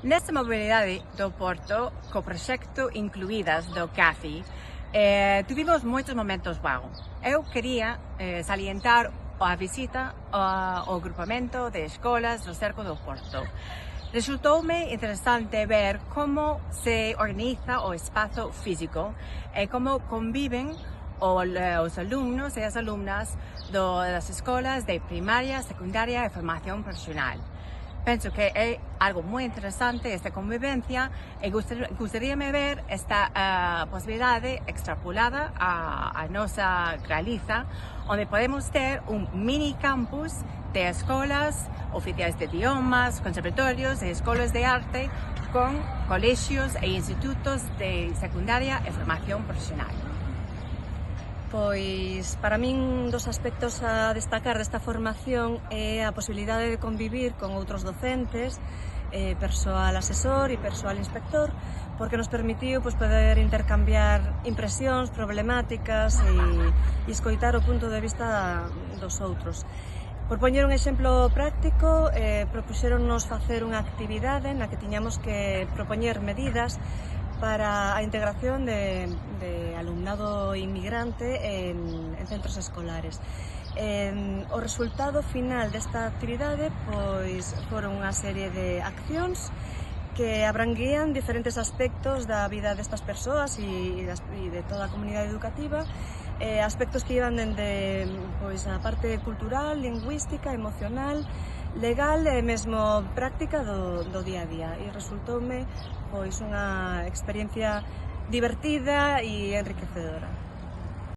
Nesta mobilidade do Porto, co proxecto Incluídas do CAFI, tivemos moitos momentos wow. Eu quería salientar a visita ao agrupamento de escolas do cerco do Porto. Resultoume interesante ver como se organiza o espazo físico e como conviven os alumnos e as alumnas das escolas de primaria, secundaria e formación profesional. Penso que é algo moi interesante esta convivencia e gustaríame ver esta posibilidade extrapolada a nosa Galiza, onde podemos ter un mini campus de escolas oficiais de idiomas, conservatorios e escolas de arte con colexios e institutos de secundaria e formación profesional. Pois, para min, dos aspectos a destacar desta formación é a posibilidade de convivir con outros docentes, persoal asesor e persoal inspector, porque nos permitiu poder intercambiar impresións, problemáticas e escoitar o punto de vista dos outros. Por poñer un exemplo práctico, propuxéronnos facer unha actividade na que tiñamos que propoñer medidas para a integración de alumnado inmigrante en centros escolares. O resultado final desta actividade foron unha serie de accións que abranguían diferentes aspectos da vida destas persoas e de toda a comunidade educativa, aspectos que iban dende a parte cultural, lingüística, emocional, legal e mesmo práctica do día a día, e resultoume unha experiencia divertida e enriquecedora.